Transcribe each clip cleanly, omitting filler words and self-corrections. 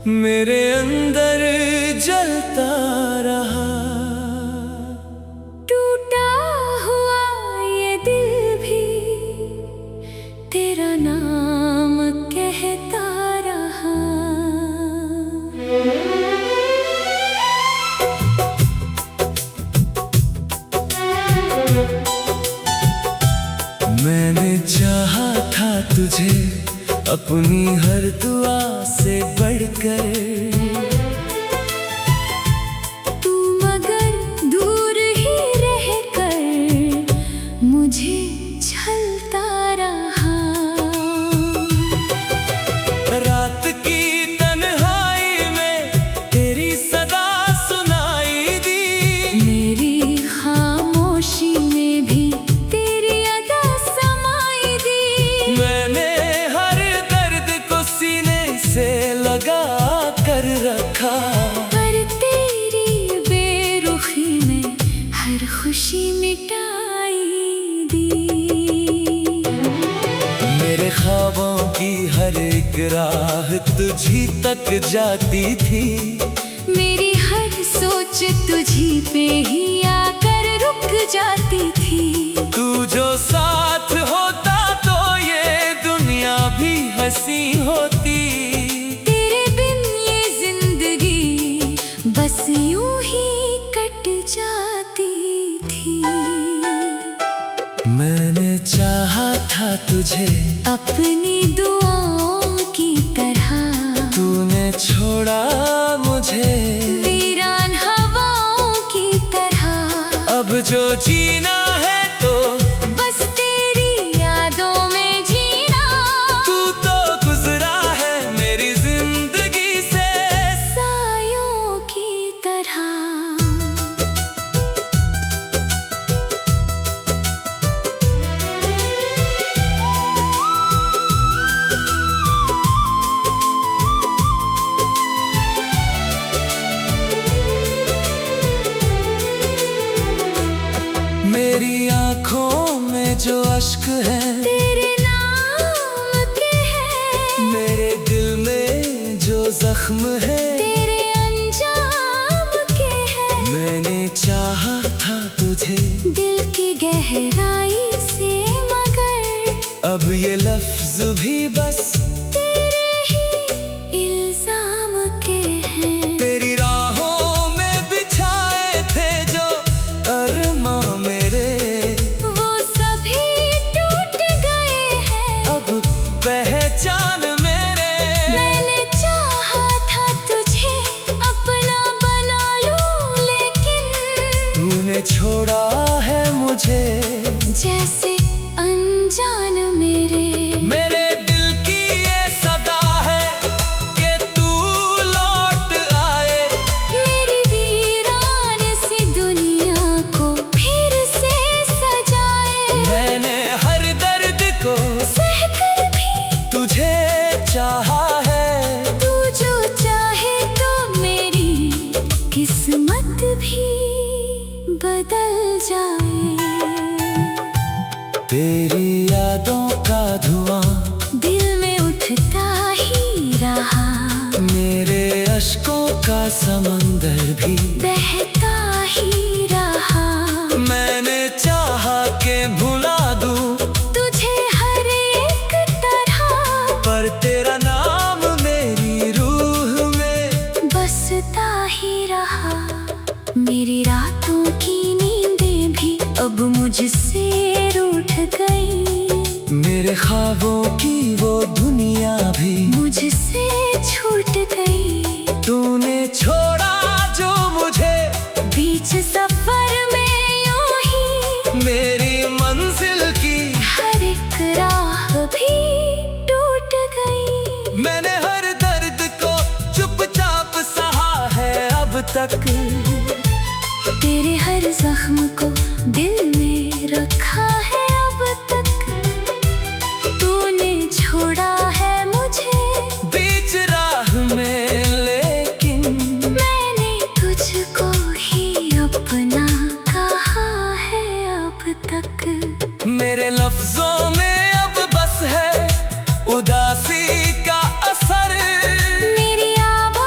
मेरे अंदर जलता रहा। टूटा हुआ ये दिल भी तेरा नाम कहता रहा। मैंने चाहा था तुझे अपनी हर दुआ से बढ़कर, तू मगर दूर ही रहकर मुझे छलता रहा। रात की तन्हाई में तेरी सदा सुनाई दी, मेरी खामोशी में भी तेरी अदा समाई दी। मैंने हर दर्द को सीने से लगा कर रखा, पर तेरी बेरुखी में हर खुशी मिटाई दी। मेरे ख्वाबों की हर एक राह तुझी तक जाती थी, मेरी हर सोच तुझी पे ही आकर रुक जाती थी। तू जो साथ होता तो ये दुनिया भी हंसी होती। तेरे बिन ये जिंदगी बस यूं ही कट जाती थी। मैंने चाहा था तुझे अपनी दुआओं की तरह, तूने छोड़ा मुझे वीरान हवाओं की तरह। अब जो जीना है तो बस तेरी यादों में जीना। तू तो गुजरा है मेरी जिंदगी से सायों की तरह। मेरी आँखों में जो अश्क है तेरे नाम के हैं, मेरे दिल में जो जख्म है तेरे अंजाम के हैं। मैंने चाहा था तुझे दिल की गहराई से मगर अब ये लफ्ज भी बस तेरे ही इल्जाम के हैं। तेरी राहों में बिछाए थे जो अरमां मेरे, वो सभी टूट गए हैं। अब पहचान मेरे। मैंने चाहा था तुझे अपना बना लूं, लेकिन तूने छोड़ा है मुझे जैसे अनजान मेरे। मेरे दिल की ये सदा है कि तू लौट आए, मेरी वीरान सी दुनिया को फिर से सजाए। मैंने हर दर्द को सहकर भी तुझे चाहा है। तू जो चाहे तो मेरी किस्मत भी बदल जाए। तेरी यादों का धुआं दिल में उठता ही रहा, मेरे अश्कों का समंदर भी बहता ही रहा। मैंने चाहा के भुला दूं तुझे हर एक तरह, पर तेरा नाम मेरी रूह में बसता ही रहा। मेरी रातों की नींदें भी अब मुझसे रूठ गई, मेरे ख्वाबों की वो दुनिया भी मुझसे छूट गई। तूने छोड़ा जो मुझे बीच सफर में यूं ही मेरी मंजिल की हर एक राह भी टूट गई। मैंने हर दर्द को चुपचाप सहा है अब तक, तेरे हर जख्म को दिल में रखा है अब तक। तूने छोड़ा है मुझे बीच राह में, लेकिन मैंने तुझको ही अपना कहा है अब तक। मेरे लफ्जों में अब बस है उदासी का असर, मेरी आवाज़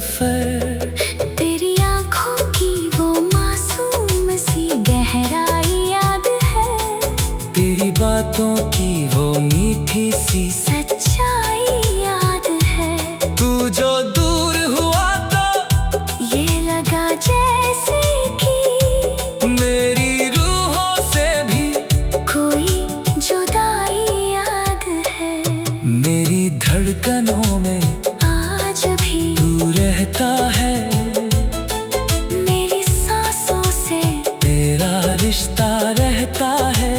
सफर। तेरी आंखों की वो मासूम सी गहराई याद है, तेरी बातों की वो मीठी सी सच्चाई याद है। तू जो दूर हुआ तो ये लगा जैसे कि मेरी रूहों से भी कोई जुदाई याद है। मेरी धड़कनों में आज भी तू रहता है, मेरी सांसों से तेरा रिश्ता रहता है।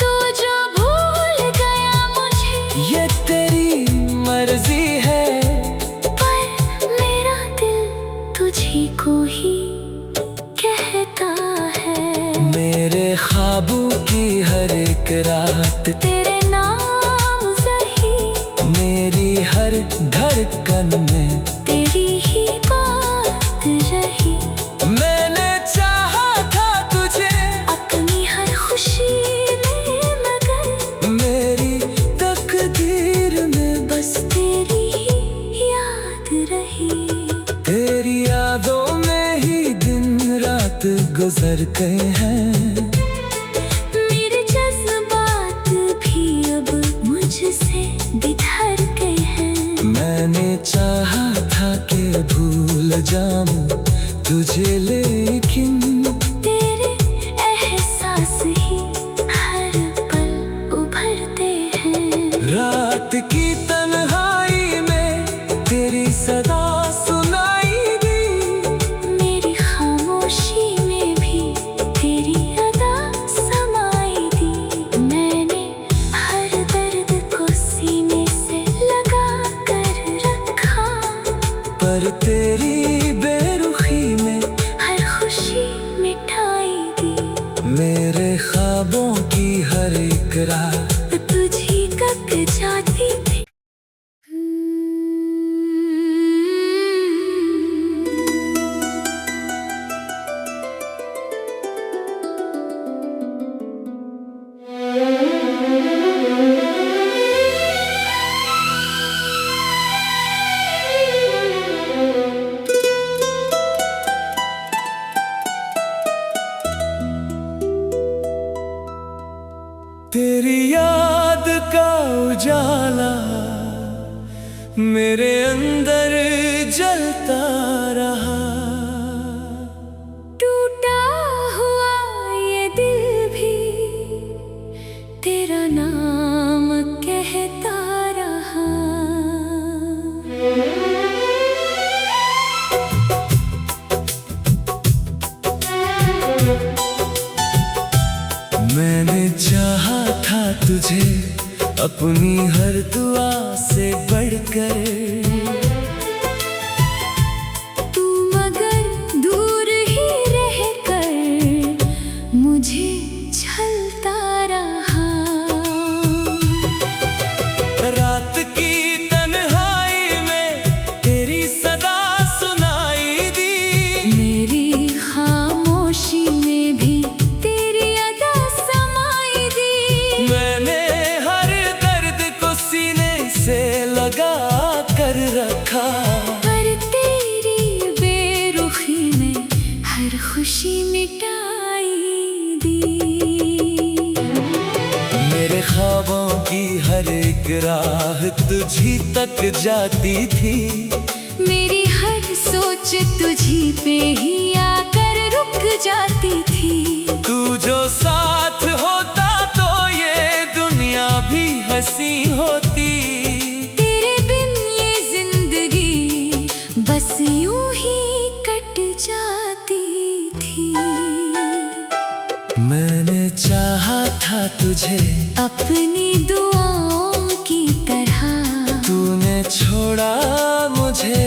तू जो भूल गया मुझे, ये तेरी मर्जी है, पर मेरा दिल तुझी को ही कहता है। मेरे ख्वाबों की हर एक रात तेरे नाम सही, मेरी हर धड़कन में तेरी ही बात रही। मैंने चाहा था तुझे अपनी हर खुशी में, मगर मेरी तकदीर में बस तेरी ही याद रही। तेरी यादों में ही दिन रात गुजर गए हैं। मेरे जज्बात भी अब मुझसे बिखर गए हैं। मैंने चाहा था कि भूल जाऊं तुझे, लेकिन तेरे एहसास ही हर पल उभरते हैं। रात की तन्हाई में तेरी सदा सुनाई दी। मेरी खामोशी में भी तेरी अदा समाई दी। मैंने हर दर्द को सीने से लगा कर रखा, पर तेरी बेरुखी में हर खुशी मिटाई दी। मेरे ख्वाबों की हर एक रात तुझी कब जाती थी। तेरी याद का उजाला मेरे अंदर जलता रहा। टूटा हुआ ये दिल भी तेरा नाम कहता रहा। मैंने चाहा था तुझे अपनी हर दुआ से बढ़कर, तू मगर दूर ही रहकर मुझे झलता रहा। रात की तन्हाई में तेरी सदा सुनाई दी। मेरी खामोशी में भी तेरी अदा समाई दी। मैंने हर दर्द को सीने से लगा कर रखा, पर तेरी बेरुखी में हर खुशी मिटाई दी। मेरे ख्वाबों की हर एक राह तुझी तक जाती थी। मेरी हर सोच तुझी पे ही आकर रुक जाती थी। तू जो साथ होता तो ये दुनिया भी हंसी होती। तेरे बिन ये जिंदगी बस यूं ही कट जाती थी। मैंने चाहा था तुझे अपनी दुआओं की तरह, तूने छोड़ा मुझे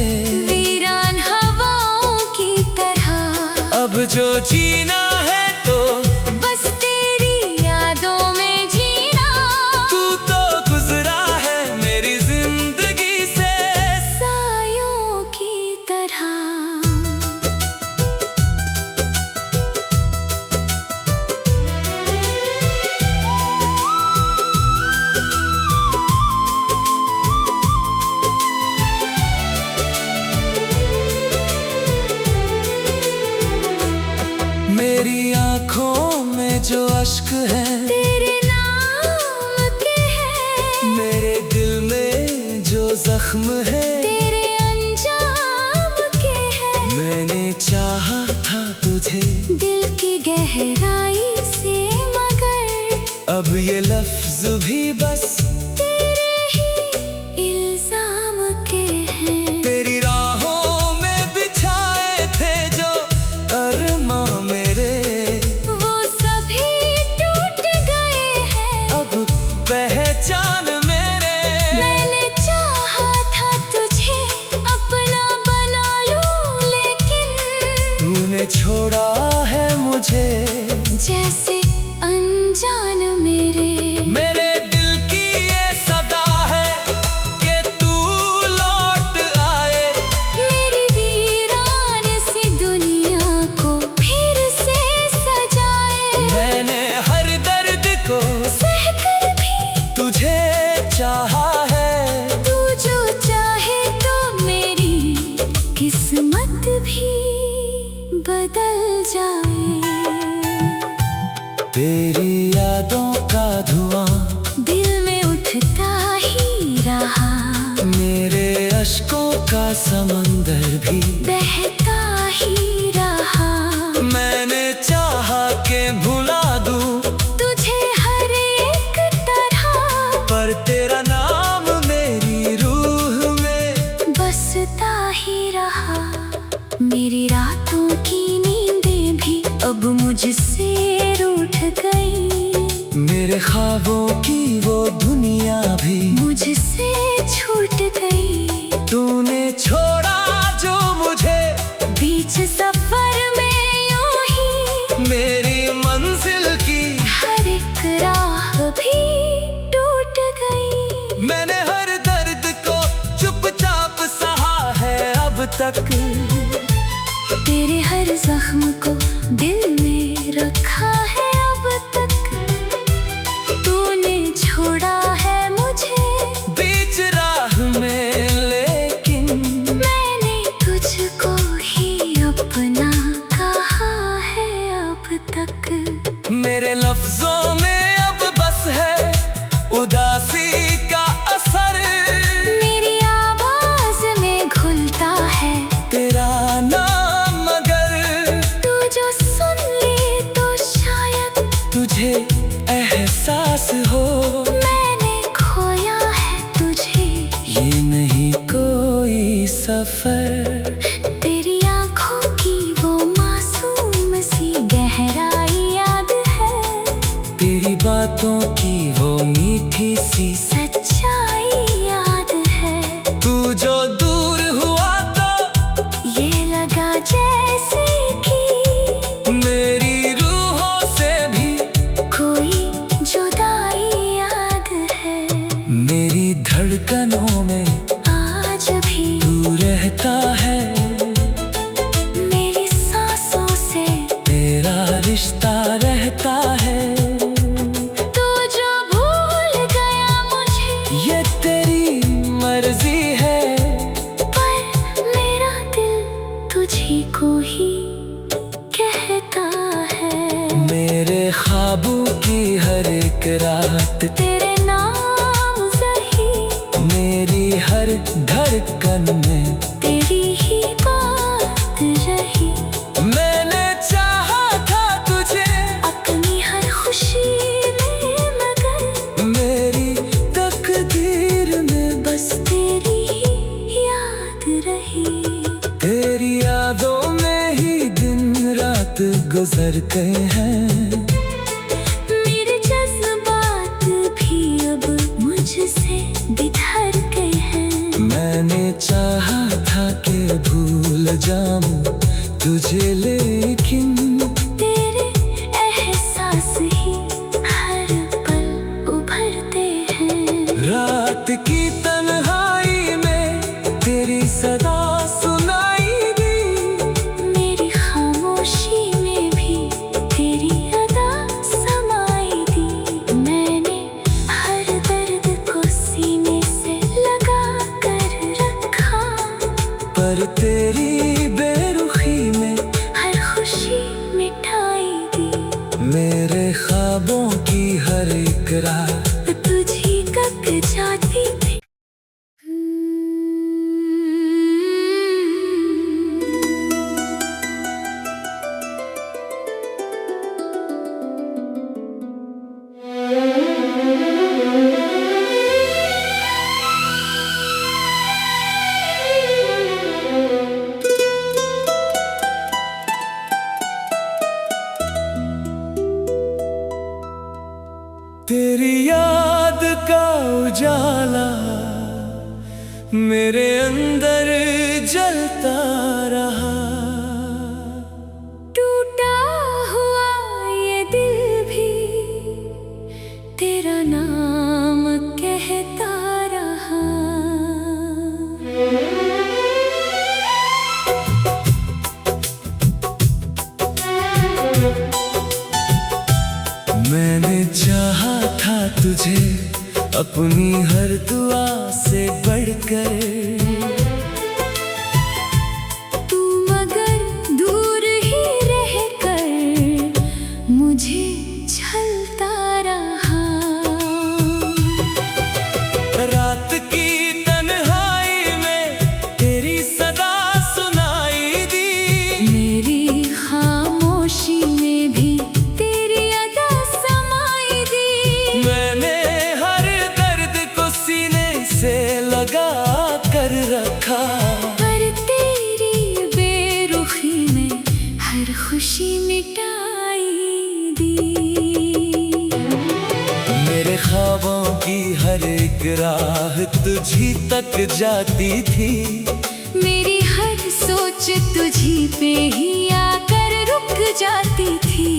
वीरान हवाओं की तरह। अब जो जीना है तो बस तेरी यादों में जीना। तू तो गुजरा है मेरी जिंदगी से सायों की तरह। जो अश्क हैं तेरे नाम के हैं। मेरे दिल में जो जख्म है तेरे अंजाम के हैं। मैंने चाहा था तुझे दिल की गहराई से, मगर अब ये लफ्ज भी बस तेरे ही इल्जाम के हैं। तेरी राहों में बिछाए थे जो अरमां मेरे, वो सभी टूट गए हैं। अब पहचान मेरे। मैंने चाहा था तुझे अपना बना लूं, लेकिन तूने छोड़ा है मुझे जैसे अनजान मेरे। मेरे दिल की ये सदा है कि तू लौट आए, मेरी वीरान सी दुनिया को फिर से सजाए। मैंने हर दर्द को सहकर भी तुझे चाहा है। तू जो चाहे तो मेरी किस्मत भी बदल जाए। तेरी यादों का धुआं दिल में उठता ही रहा, मेरे अश्कों का समंदर भी बहता ही रहा। मैंने चाहा के भुला दूं तुझे हर एक तरह, पर तेरा नाम मेरी रूह में बसता ही रहा। मेरी रातों की नींदें भी अब मुझसे रूठ गई। मेरे ख्वाबों की वो दुनिया भी मुझसे छूट गई। तूने छोड़ा जो मुझे बीच सफर में यूं ही मेरी मंजिल की हर एक राह भी टूट गई। मैंने हर दर्द को चुपचाप सहा है अब तक, तेरे हर जख्म को दिल में रखा है अब तक। तूने छोड़ा है मुझे बीच राह में, लेकिन मैंने तुझको ही अपना कहा है अब तक। मेरे लफ्जों में अब बस है उदासी का असर, मेरी आवाज में घुलता है तेरा नाम, मगर तू जो सुन ले तो शायद तुझे एहसास हो मैंने खोया है तुझे। ये नहीं कोई सफर। तेरी आंखों की वो मासूम सी गहराई याद है, तेरी बातों की वो मीठी सी सच्चाई याद है। तू जो दूर हुआ तो ये लगा जैसे कि मेरी रूहों से भी कोई जुदाई याद है। मेरी धड़कनों में आज भी तू रहता है, मेरी सांसों से तेरा रिश्ता रहता है। तू जो भूल गया मुझे, ये तेरी मर्जी है, पर मेरा दिल तुझी को ही कहता है। मेरे ख्वाबों की हर एक रात तेरे नाम सही, मेरी हर धड़कन में तेरी ही बात रही। मैंने चाहा था तुझे अपनी हर खुशी में, मगर मेरी तकदीर में बस तेरी ही याद रही। तेरी यादों में ही दिन रात गुजर गए हैं। मेरे जज्बात भी अब मुझसे बिखर गए हैं। मैंने चाहा था कि भूल जाऊं तुझे, लेकिन तेरे एहसास ही हर पल उभरते हैं। रात की तन्हाई में तेरी सदा सुनाई दी, मेरी खामोशी में भी तेरी अदा समाई दी। मैंने हर दर्द को सीने से लगा कर रखा, पर तेरी बेरुखी में हर खुशी मिटाई दी। मेरे राह तुझी तक जाती थी। तेरी याद का उजाला मेरे अंदर जलता रहा। टूटा हुआ ये दिल भी तेरा नाम कहता रहा। मैंने चाहा था तुझे अपनी हर दुआ से बढ़कर, तू मगर दूर ही रहकर मुझे छलता रहा। रात की तन्हाई में तेरी सदा सुनाई दी। मेरी खामोशी में भी तेरी अदा समाई दी। मैंने हर दर्द को सीने से लगा कर रखा, पर तेरी बेरुखी में हर खुशी मिटाई दी। मेरे ख्वाबों की हर एक राह तुझी तक जाती थी। मेरी हर सोच तुझी पे ही आकर रुक जाती थी।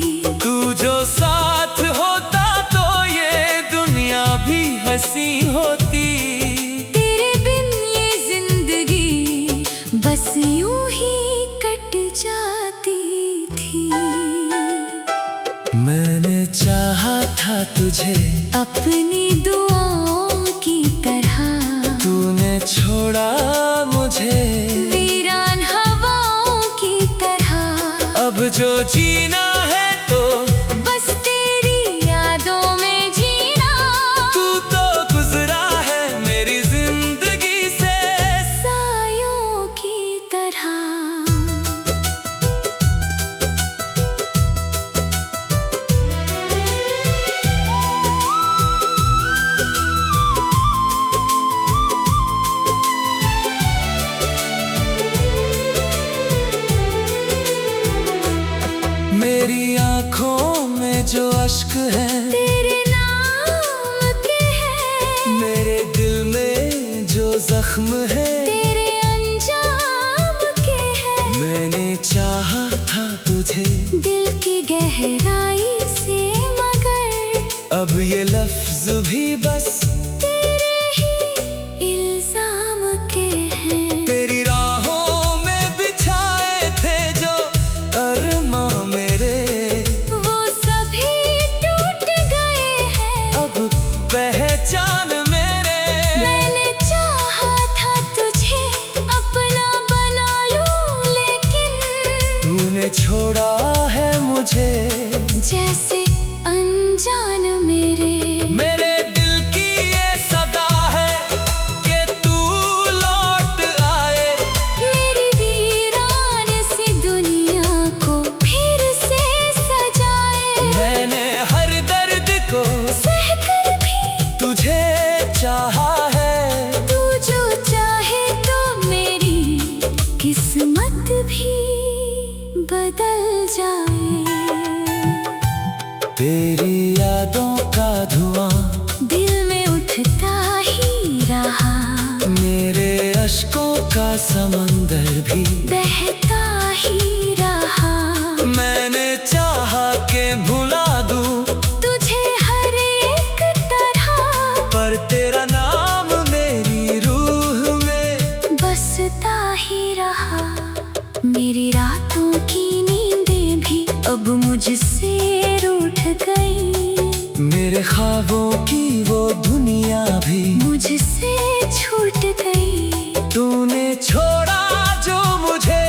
तू जो साथ होता तो ये दुनिया भी हंसी होती। तेरे बिन ये जिंदगी बस यूं ही कट जाती थी। मैंने चाहा था तुझे अपनी दुआओं की तरह, तूने छोड़ा मुझे वीरान हवाओं की तरह। अब जो जीना है तो बस तेरी यादों में जीना। तू तो गुजरा है मेरी जिंदगी से सायों की तरह। मेरी आंखों में जो अश्क है तेरे नाम के हैं। मेरे दिल में जो जख्म है तेरे अंजाम के हैं। मैंने चाहा था तुझे दिल की गहराई से मगर अब ये लफ्ज भी बस तेरे ही इल्जाम के हैं। तेरी राहों में बिछाए थे जो अरमां मेरे वो सभी टूट गए हैं। अब पहचान मेरे। मैंने चाहा था तुझे अपना बना लूं लेकिन तूने छोड़ा है मुझे जैसे अनजान मेरे। मेरे दिल की ये सदा है कि तू लौट आए। मेरी वीरान सी दुनिया को फिर से सजाए। मैंने हर दर्द को सहकर भी तुझे चाहा है। तू जो चाहे तो मेरी किस्मत भी बदल जाए। तेरी यादों का धुआं दिल में उठता ही रहा। मेरे अश्कों का समंदर भी बहता ही रहा। मैंने चाहा के भुला दूं तुझे हर एक तरह, पर तेरा नाम मेरी रूह में बसता ही रहा। मेरी रातों की नींदें भी अब मुझसे रूठ गई। मेरे ख्वाबों की वो दुनिया भी मुझसे छूट गई। तूने छोड़ा जो मुझे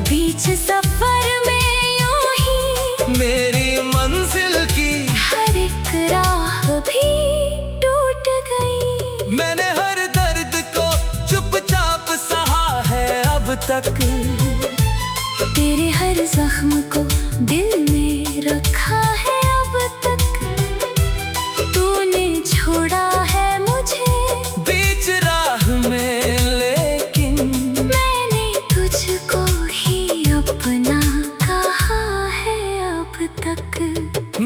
बीच सफर में यूं ही मेरी मंजिल की हर एक राह भी तक। तेरे हर जख्म को दिल में रखा है अब तक। तूने छोड़ा है मुझे बीच राह में, लेकिन मैंने तुझको ही अपना कहा है अब तक।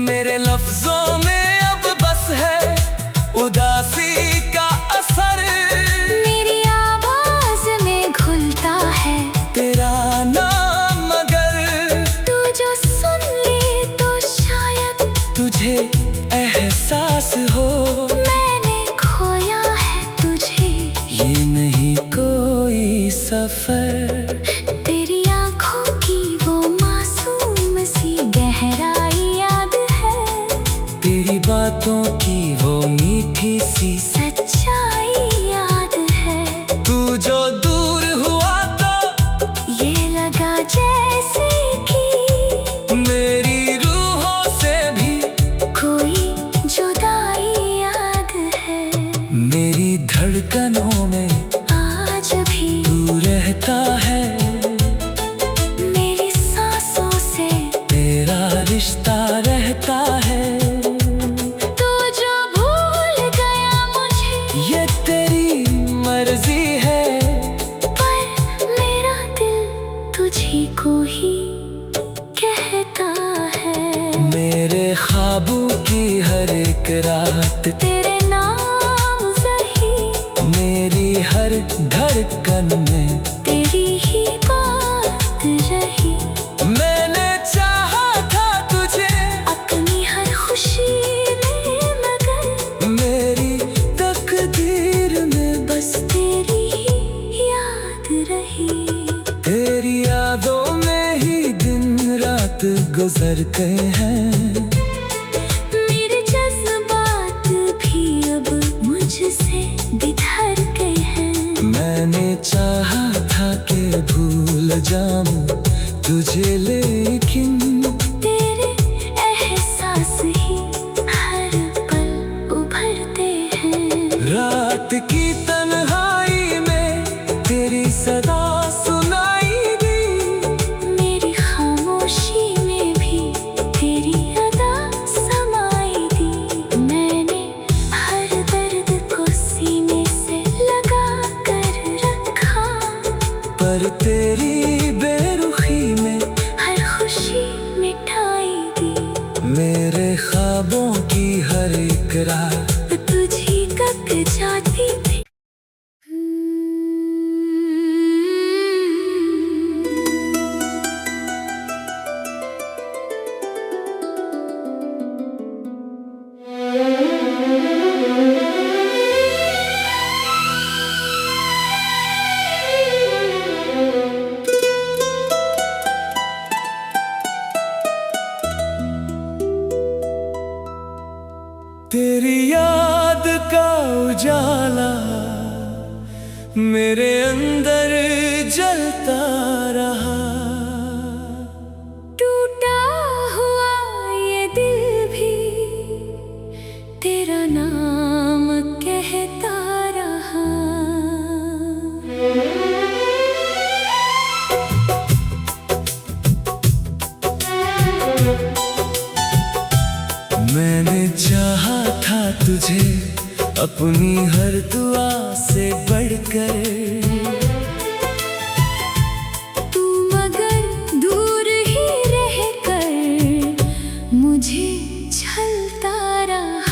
मेरे लफ्जों में अब बस है उदासी का असर। मेरी आवाज में घुलता है तेरा नाम, मगर तू जो सुन ले तो शायद तुझे एहसास हो मैंने खोया है तुझे। ये नहीं कोई सफर। तेरी आंखों की वो मासूम सी गहराई याद है। तेरी बातों की वो मीठी सी सच्चाई याद है। तू जो दूर हुआ तो ये लगा जैसे कि मेरी रूहों से भी कोई जुदाई याद है। मेरी धड़कनों में आज भी तू रहता है। मेरी सांसों से तेरा रिश्ता रहता है। तू जो भूल गया मुझे ये तेरी मर्जी है, पर मेरा दिल तुझी को ही कहता है। मेरे ख्वाबों की हर एक रात तेरे नाम सही, मेरी हर धड़कन में तेरी ही बात रही। मैंने चाहा था तुझे अपनी हर खुशी में, मगर मेरी तकदीर में बस तेरी ही याद रही। तेरी यादों में ही दिन रात गुजर गए हैं। मेरे जज्बात भी अब मुझसे बिखर गए हैं। मैंने चाहा था कि भूल जाऊं तुझे, लेकिन तेरे एहसास ही हर पल उभरते हैं। रात की तन्हाई में तेरी सदा सुनाई दी। मेरी खामोशी में भी तेरी अदा समाई दी। मैंने हर दर्द को सीने से लगा कर रखा, पर तेरी बेरुखी में हर खुशी मिटाई दी। मेरे ख्वाबों की हर एक रात तुझी कक जाती थी। तेरी याद का उजाला मेरे अंदर जलता रहा। टूटा हुआ ये दिल भी तेरा नाम कहता रहा। मैंने चाहा था तुझे अपनी हर दुआ से बढ़कर। तू मगर दूर ही रहकर मुझे छलता रहा।